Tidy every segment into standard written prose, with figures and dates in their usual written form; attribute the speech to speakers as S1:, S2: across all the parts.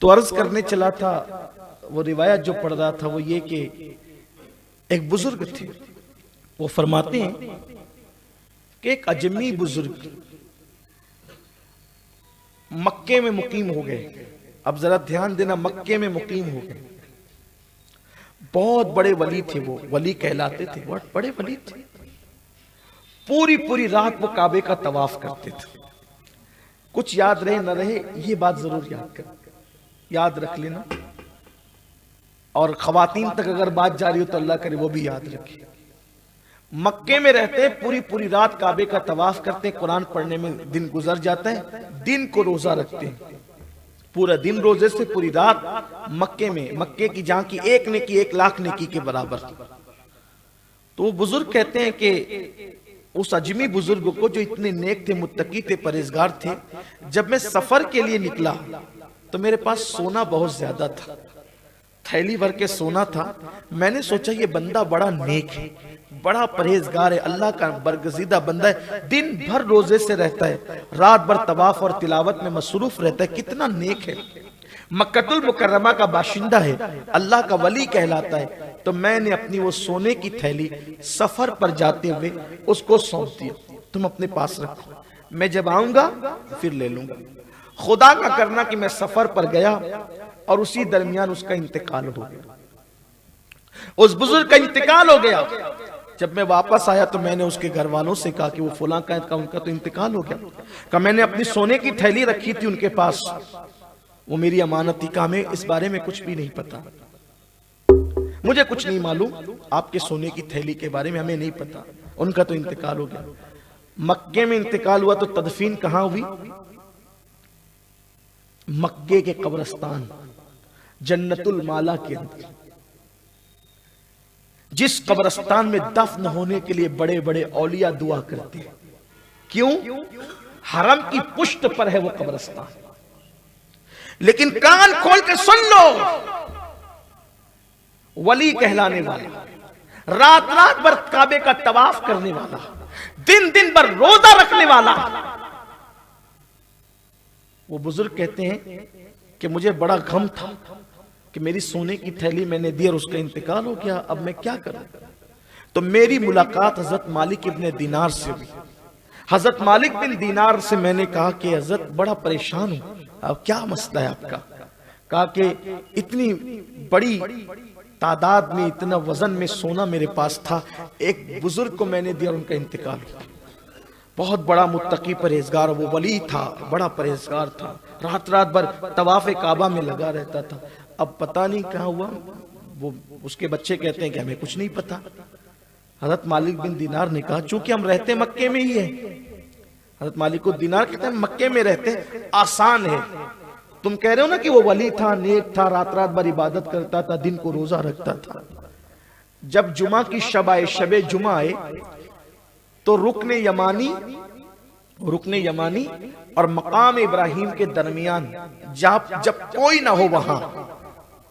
S1: तो अर्ज करने चला था, वो रिवायत जो पढ़ रहा था वो ये कि एक बुजुर्ग थे, वो फरमाते हैं कि एक अजमी बुजुर्ग मक्के में मुकीम हो गए। अब जरा ध्यान देना, मक्के में मुकीम हो गए। बहुत बड़े वली थे, वो वली कहलाते थे, बहुत बड़े वली थे। पूरी पूरी रात वो काबे का तवाफ करते थे। कुछ याद रहे न रहे, ये बात जरूर याद रख लेना, और खवातीन तक अगर बात जारी हो तो अल्लाह करे वो भी याद रखे। मक्के में रहते, पूरी पूरी रात काबे का तवाफ करते, कुरान पढ़ने में दिन गुजर जाता है, दिन को रोजा रखते हैं, पूरा दिन रोजे से पूरी रात मक्के में, मक्के की जहां की एक नेकी 1,00,000 नेकी के बराबर। तो वो बुजुर्ग कहते हैं कि उस अजमी बुजुर्ग को, जो इतने नेक थे, मुत्तकी थे, परहेजगार थे, जब मैं सफर के लिए निकला तो मेरे पास सोना बहुत ज्यादा था, थैली भर के सोना था। मैंने सोचा ये बंदा बड़ा नेक है, बड़ा परहेजगार है, अल्लाह का बरगजीदा बंदा है, दिन भर रोजे से रहता है, रात भर तवाफ और तिलावत में मसरूफ रहता है, कितना नेक है, मक्कतुल मुकर्रमा का बाशिंदा है, अल्लाह का वली कहलाता है। तो मैंने अपनी वो सोने की थैली सफर पर जाते हुए उसको सौंप दिया, तुम अपने पास रखो, मैं जब आऊंगा फिर ले लूंगा। खुदा का करना कि मैं सफर पर गया और उसी दरमियान उसका इंतकाल हो गया, उस बुजुर्ग का इंतकाल हो गया। जब मैं वापस आया तो मैंने उसके घर वालों से कहा कि वो फुला का उनका तो इंतकाल हो गया। कहा मैंने अपनी सोने की थैली रखी थी उनके पास, वो मेरी अमानत थी। कहा हमें इस बारे में कुछ भी नहीं पता, मुझे कुछ नहीं मालूम आपके सोने की थैली के बारे में, हमें नहीं पता, उनका तो इंतकाल हो गया। मक्के में इंतकाल हुआ तो तदफीन कहां हुई? मक्के के कब्रिस्तान जन्नतुल माला के अंदर, जिस कब्रिस्तान में दफन होने के लिए बड़े बड़े औलिया दुआ करते हैं। क्यों? हरम की पुष्ट पर है वो कब्रिस्तान। लेकिन कान खोल के सुन लो, वली कहलाने वाला, रात रात भर काबे का तवाफ करने वाला, दिन दिन भर रोजा रखने वाला, वो बुजुर्ग कहते हैं कि मुझे बड़ा गम था कि मेरी सोने की थैली मैंने दी और उसका इंतकाल हो गया, अब मैं क्या करूं? तो मेरी मुलाकात हजरत मालिक इब्ने दीनार से हुई। हजरत मालिक बिन दीनार से मैंने कहा कि हजरत बड़ा परेशान हूं, अब क्या मसला है आपका? कहा कि इतनी बड़ी तादाद में, इतना वजन में सोना मेरे पास था, एक बुजुर्ग को मैंने दिया और उनका इंतकाल हुआ। बहुत बड़ा मुत्तकी परहेजगार, वो वली था, बड़ा परहेजगार था, रात रात भर तवाफ़े काबा में लगा रहता था। अब पता नहीं कहाँ हुआ, वो उसके बच्चे कहते हैं कि हमें कुछ नहीं पता। हजरत मालिक बिन दीनार ने कहा चूंकि हम रहते मक्के में ही है, हजरत मालिक को दीनार कहते हैं मक्के में रहते, आसान है। तुम कह रहे हो ना कि वो वली था, नेक था, रात रात भर इबादत करता था, दिन को रोजा रखता था। जब जुमा की शब आए, शबे जुमा आए, तो रुकने यमानी और मकाम इब्राहिम के दरमियान जब कोई ना हो, वहां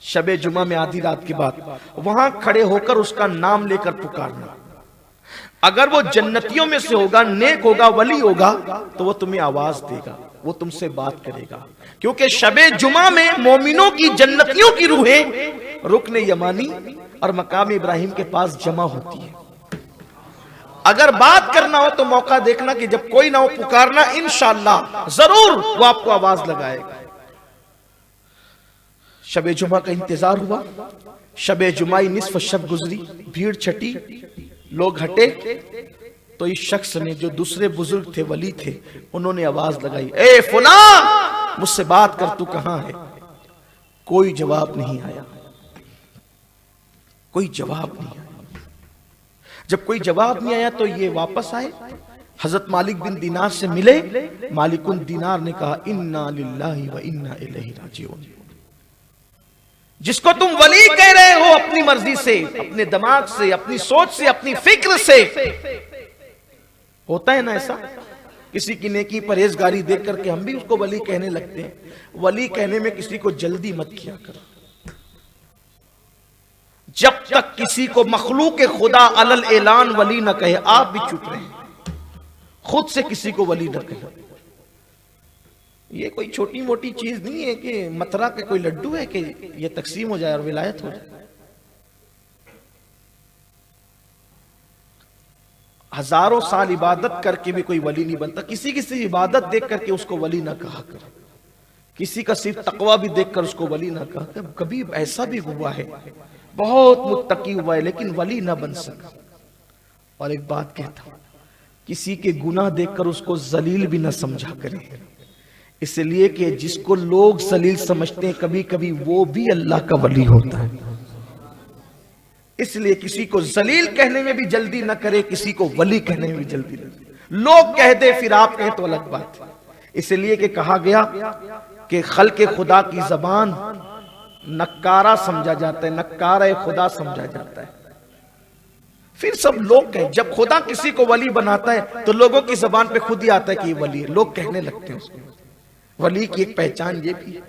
S1: शबे जुमा में आधी रात के बाद वहां खड़े होकर उसका नाम लेकर पुकारना। अगर वो जन्नतियों में से होगा, नेक होगा, वली होगा, तो वो तुम्हें आवाज देगा, वो तुमसे बात करेगा। क्योंकि शबे जुमा में मोमिनों की, जन्नतियों की रूहें रुकने यमानी और मकाम इब्राहिम के पास जमा होती है। अगर बात करना हो तो मौका देखना कि जब कोई ना हो पुकारना, इंशाअल्लाह जरूर वो आपको आवाज लगाएगा। शबे जुमा का इंतजार हुआ, शबे जुमाई निस्फ शब गुजरी, भीड़ छटी, लोग हटे, तो इस शख्स ने, जो दूसरे बुजुर्ग थे, वली थे, उन्होंने आवाज लगाई, ए फुला, मुझसे बात कर, तू कहां है? कोई जवाब नहीं आया, कोई जवाब नहीं आया। जब कोई जवाब नहीं आया तो ये वापस आए, हजरत मालिक बिन दीनार से मिले। मालिकुन दीनार ने कहा इन्ना लिल्लाहि व इन्ना इलैहि राजिऊन। जिसको तुम वली कह रहे हो अपनी मर्जी से, अपने दिमाग से, अपनी सोच से, अपनी फिक्र से, होता है ना ऐसा, किसी की नेकी परहेजगारी देख करके हम भी उसको वली कहने लगते हैं। वली कहने में किसी को जल्दी मत किया करो। जब तक किसी को मखलूक खुदा अलल ऐलान वली न कहे, आप भी चुप रहे, खुद से किसी को वली न कहे। ये कोई छोटी मोटी चीज नहीं है कि मथुरा के कोई लड्डू है कि ये तकसीम हो जाए और विलायत हो जाए। हजारों साल इबादत करके भी कोई वली नहीं बनता। किसी किसी इबादत देख करके उसको वली ना कहा कर, किसी का सिर्फ तकवा भी देखकर उसको वली ना कहा कर। कभी ऐसा भी हुआ है बहुत मुत्तकी हुआ है लेकिन वली ना बन सका। और एक बात कहता हूं, किसी के गुनाह देखकर उसको जलील भी ना समझा करे, इसलिए कि जिसको लोग जलील समझते हैं कभी कभी वो भी अल्लाह का वली होता है। इसलिए किसी को जलील कहने में भी जल्दी ना करे, किसी को वली कहने में भी जल्दी ना करे। लोग कह दे फिर आप कहें तो अलग बात है। इसलिए कि कहा गया कि खल्के खुदा की जबान नक्कारा समझा जाता है, नक्कारा खुदा समझा जाता है। फिर सब लोग कहें, जब खुदा किसी को वली बनाता है तो लोगों की जबान पे खुद ही आता है कि ये वली है, लोग कहने लगते हैं उसको। वली की एक पहचान ये भी है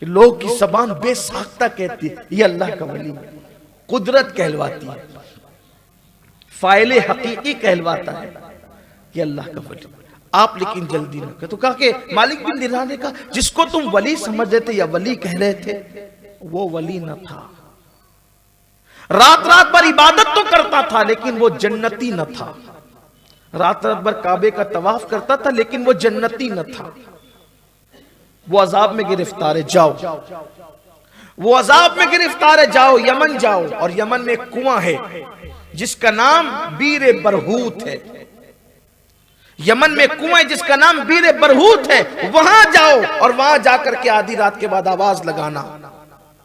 S1: कि लोग की जबान बेसाख्ता कहती है ये अल्लाह का वली है, कुदरत कहलवाती है, फाइले हकीकी कहलवाता है कि अल्लाह का वली। आप लेकिन जल्दी न कर। तो कहा कि मालिक बिन दिनार ने कहा जिसको तुम वली समझ रहे थे या वली कह रहे थे वो वली न था। रात रात भर इबादत तो करता था लेकिन वो जन्नती न था। रात रात भर काबे का तवाफ करता था लेकिन वो जन्नती न था। वो अजाब में गिरफ्तार है, जाओ। वो अजाब में गिरफ्तार है, जाओ यमन जाओ। और यमन में एक कुआं है जिसका नाम बीर बरहूत है। यमन में कुआं है जिसका नाम बीर बरहूत है, वहां जाओ और वहां जाकर के आधी रात के बाद आवाज लगाना,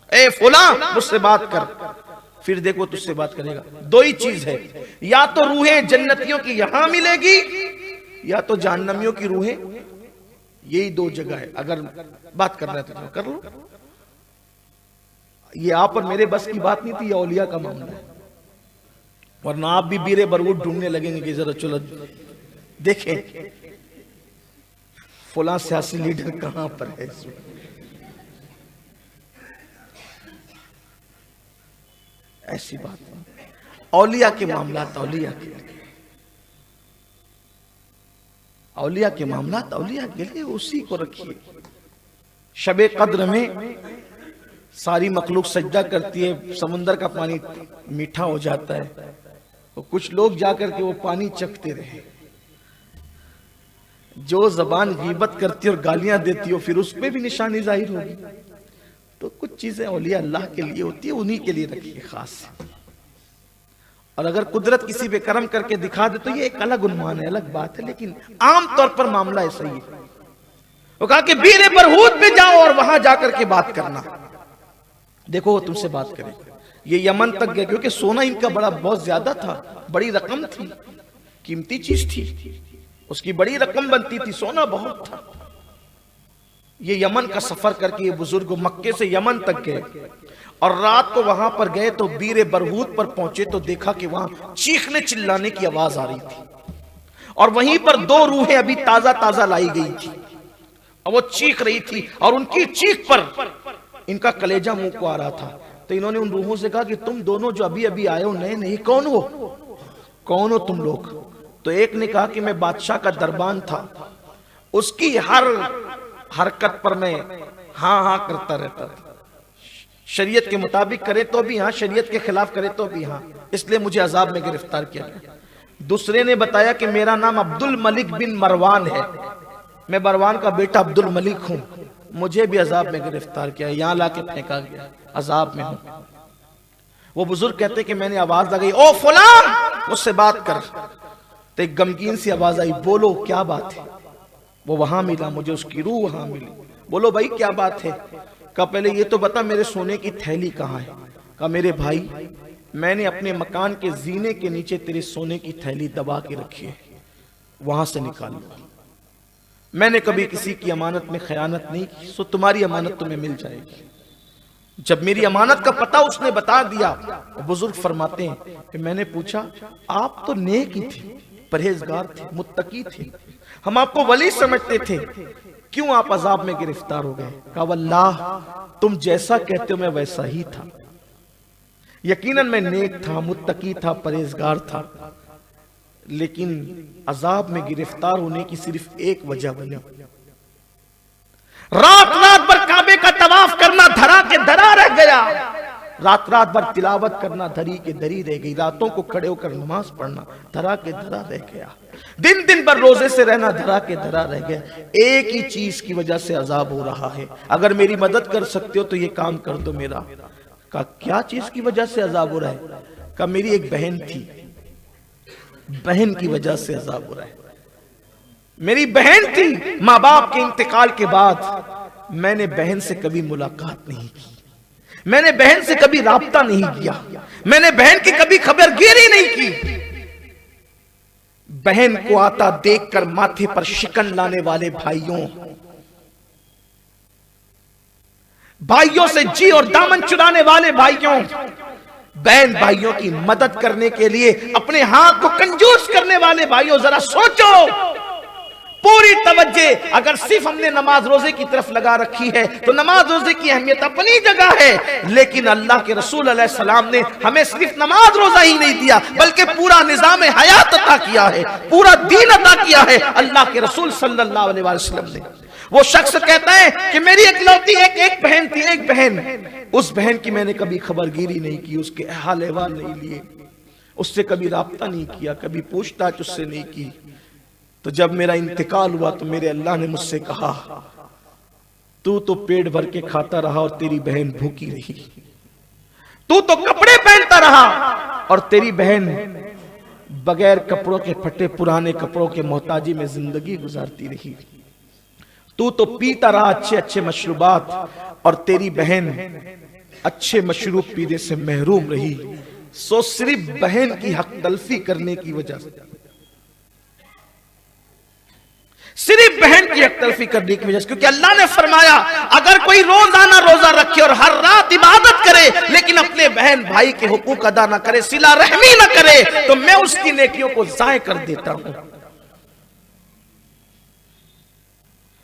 S1: ए फुला मुझसे बात कर। फिर देखो तुझसे बात करेगा। दो ही चीज है, या तो रूहें जन्नतियों की यहां मिलेगी या तो जहन्नमियों की रूहें। यही दो जगह है। अगर बात कर रहे तो कर लो। ये आप और मेरे बस की बात नहीं थी, ये औलिया का मामला है। वरना आप भी बीरे बरहूत ढूंढने लगेंगे कि जरा चलो देखें फुला सियासी लीडर कहां पर है। ऐसी बात नहीं। औलिया के मामला औलिया के मामला औलिया के लिए उसी को रखिए। शबे कद्र में सारी मखलूक सजदा करती है, समुंदर का पानी मीठा हो जाता है, तो कुछ लोग जाकर के वो पानी चखते रहे। जो जबान गीबत करती और गालियां देती हो फिर उस पर भी निशानी जाहिर होगी। तो कुछ चीजें औलिया अल्लाह के लिए होती है, उन्हीं के लिए रखिए खास। और अगर कुदरत किसी पे कर्म करके दिखा दे तो ये एक अलग उन्मान है, अलग बात है, लेकिन आम तौर पर मामला ऐसा ही है। वो कहा कि बीरे बरहूत पे जाओ और वहां जाकर के बात करना। देखो वो तुमसे बात करे। ये यमन तक गए क्योंकि सोना इनका बड़ा बहुत ज्यादा था, बड़ी रकम थी, कीमती चीज थी, उसकी बड़ी रकम बनती थी, सोना बहुत था। ये यमन का सफर करके ये बुजुर्ग मक्के से यमन तक गए और रात को वहां पर गए तो बीरे बरहूत पर पहुंचे तो देखा कि वहां चीखने चिल्लाने की आवाज आ रही थी और वहीं पर दो रूहें अभी ताजा ताजा लाई गई थी और वो चीख रही थी और उनकी चीख पर इनका कलेजा मुंह को आ रहा था। तो इन्होंने उन रूहों से कहा कि तुम दोनों जो अभी अभी आए हो नए नए, कौन हो तुम लोग? तो एक ने कहा कि मैं बादशाह का दरबान था, उसकी हर हरकत पर मैं हाँ हाँ करता रहता था, शरीयत के मुताबिक करे तो भी हाँ, शरीयत के खिलाफ करे तो भी हाँ, इसलिए मुझे अजाब में गिरफ्तार किया गया। दूसरे ने बताया कि मेरा नाम अब्दुल मलिक बिन मरवान है, मैं मरवान का बेटा अब्दुल मलिक हूं, मुझे भी अजाब में गिरफ्तार किया, यहां लाके फेंका गया, अजाब में हूं। वो बुजुर्ग कहते कि मैंने आवाज लगाई, ओ फलां मुझसे बात कर। तो एक गमगीन सी आवाज आई, बोलो क्या बात है? वो वहां मिला, मुझे उसकी रूह वहां मिली। बोलो भाई क्या बात है? कहा पहले ये तो बता मेरे सोने की थैली कहाँ है? कहा मेरे भाई मैंने अपने मकान के जीने के नीचे तेरे सोने की थैली दबा के रखी है, वहां से निकाल लो। मैंने कभी किसी की अमानत में खयानत नहीं की, सो तुम्हारी अमानत तुम्हें मिल जाएगी। जब मेरी अमानत का पता उसने बता दिया, बुजुर्ग फरमाते हैं कि मैंने पूछा आप तो नेक ही थे, परहेजगार थे, मुत्तकी थे, हम आपको वली समझते थे, क्यों आप अजाब में गिरफ्तार हो गए? कहा वल्लाह तुम जैसा कहते हो मैं वैसा ही था, यकीनन मैं नेक था, मुत्तकी था, परहेजगार था, लेकिन अजाब में गिरफ्तार होने की सिर्फ एक वजह बनी, रात रात भर काबे का तवाफ करना धरा के धरा रह गया, रात रात भर तिलावत करना धरी के धरी रह गई, रातों को खड़े होकर नमाज पढ़ना धरा के धरा रह गया, दिन दिन भर रोजे से रहना धरा के धरा रह गया। एक ही चीज की वजह से अजाब हो रहा है, अगर मेरी मदद कर सकते हो तो ये काम कर दो मेरा। का क्या चीज की वजह से अजाब हो रहा है? का मेरी एक बहन थी, बहन की वजह से अजाब हो रहा है। मेरी बहन थी, माँ बाप के इंतकाल के बाद मैंने बहन से कभी मुलाकात नहीं की, मैंने बहन से कभी राब्ता नहीं किया, मैंने बहन की कभी खबरगिरी नहीं की। बहन को आता देखकर माथे पर शिकन लाने वाले भाइयों से जी और दामन चुराने वाले भाइयों, बहन भाइयों की मदद करने के लिए अपने हाथ को कंजूस करने वाले भाइयों, जरा सोचो। पूरी तवज्जो अगर सिर्फ हमने नमाज रोजे की तरफ लगा रखी है तो नमाज रोजे की अहमियत अपनी जगह है, लेकिन अल्लाह के रसूल अलैहि सलाम ने हमें सिर्फ नमाज रोजा ही नहीं दिया बल्कि पूरा निजाम हयात अता किया है, पूरा दीन अता किया है अल्लाह के रसूल सल्लल्लाहु अलैहि वसल्लम ने। वो शख्स कहता है कि मेरी इकलौती एक बहन थी, एक बहन, उस बहन की मैंने कभी खबरगिरी नहीं की, उसके हाल अहवाल नहीं लिए, उससे कभी राब्ता नहीं किया, कभी पूछताछ उससे नहीं की। तो जब मेरा इंतकाल हुआ तो मेरे अल्लाह ने मुझसे कहा, तू तो पेट भर के खाता रहा और तेरी बहन भूखी रही, तू तो कपड़े पहनता रहा और तेरी बहन बगैर कपड़ों के फटे पुराने कपड़ों के मोहताजी में जिंदगी गुजारती रही, तू तो पीता रहा अच्छे अच्छे मशरूबात और तेरी बहन अच्छे मशरूब पीने से महरूम रही। सो सिर्फ बहन की हक तलफी करने की वजह से, सिर्फ बहन की हक तलफी करने की वजह से, क्योंकि अल्लाह ने फरमाया अगर कोई रोजाना रोजा रखे और हर रात इबादत करे लेकिन अपने बहन भाई के हुकूक अदा ना करे, सिला रहमी ना करे, तो मैं उसकी नेकियों को जाय कर देता हूं,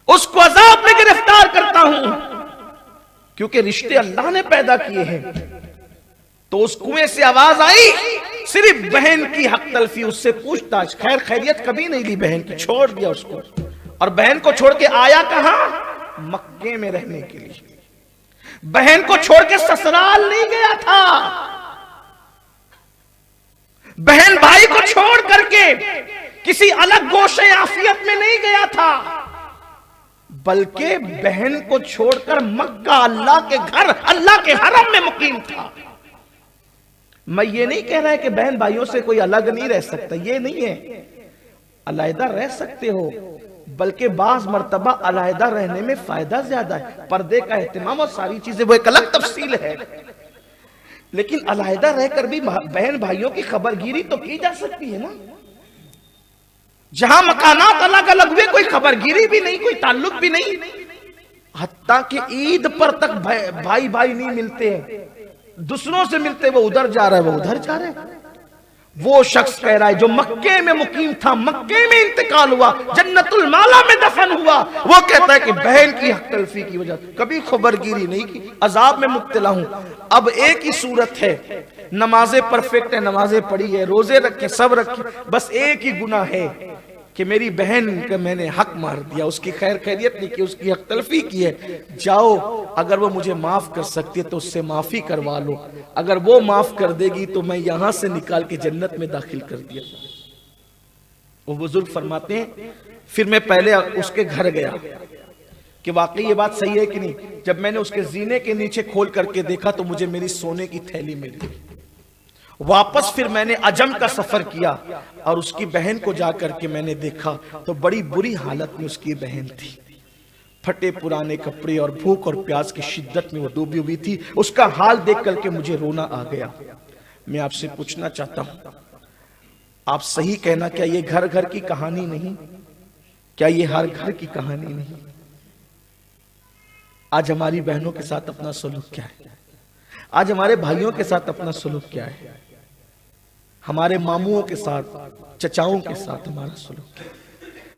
S1: उसको अजाब में गिरफ्तार करता हूं। क्योंकि रिश्ते अल्लाह ने पैदा किए हैं। तो उस कुएं से आवाज आई, सिर्फ बहन की हक तलफी, उससे पूछताछ, खैर खैरियत कभी नहीं ली बहन की, छोड़ दिया उसको। और बहन को छोड़ के आया कहां? मक्के में रहने के लिए। बहन को छोड़ के ससुराल नहीं गया था, बहन भाई को छोड़ करके किसी अलग गोशे आफियत में नहीं गया था, बल्कि बहन को छोड़कर मक्का अल्लाह के घर, अल्लाह के हरम में मुकीम था। मैं ये नहीं कह रहा है कि बहन भाइयों से कोई अलग नहीं रह सकता, ये नहीं है, अलहदा रह सकते हो, बल्कि बाज मर्तबा अलहदा रहने में फायदा ज्यादा है। पर्दे का एहतमाम और सारी चीजें वो एक अलग तफसील है, लेकिन अलहदा रहकर भी बहन भाइयों की खबरगिरी तो की जा सकती है ना। जहां मकानात अलग अलग हुए, कोई खबरगिरी भी नहीं, कोई ताल्लुक भी नहीं, हत्ता कि ईद पर तक भाई भाई नहीं मिलते हैं, दूसरों से मिलते, वो उधर जा रहा है, वो उधर जा रहा है। वो शख्स कह रहा है जो मक्के में मुकीम था, मक्के में इंतकाल हुआ, जन्नतुल माला में दफन हुआ, वो कहता है कि बहन की हक तलफी की वजह कभी खबरगिरी नहीं की, अजाब में मुब्तला हूं। अब एक ही सूरत है, नमाजें परफेक्ट है, नमाजें पढ़ी है, रोजे रखे, सब रखे, बस एक ही गुनाह है कि मेरी बहन का मैंने हक मार दिया, उसकी खैर खैरियत नहीं की, उसकी हक तलफी की है। जाओ, अगर वो मुझे माफ कर सकती है तो उससे माफी करवा लो, अगर वो माफ कर देगी तो मैं यहां से निकाल के जन्नत में दाखिल कर दिया। वो बुजुर्ग फरमाते हैं, फिर मैं पहले उसके घर गया कि वाकई ये बात सही है कि नहीं। जब मैंने उसके जीने के नीचे खोल करके देखा तो मुझे मेरी सोने की थैली मिल गई। वापस फिर मैंने अजम का सफर किया और उसकी बहन को जाकर के मैंने देखा तो बड़ी बुरी हालत में उसकी बहन थी, फटे पुराने कपड़े और भूख और प्यास की शिद्दत में वो डूबी हुई थी। उसका हाल देख करके मुझे रोना आ गया। मैं आपसे पूछना चाहता हूं, आप सही कहना, क्या ये घर घर की कहानी नहीं? क्या ये हर घर की कहानी नहीं? आज हमारी बहनों के साथ अपना सलूक क्या है? आज हमारे भाइयों के साथ अपना सलूक क्या है? हमारे मामुओं के साथ, चचाओं के साथ हमारा सलूक क्या है?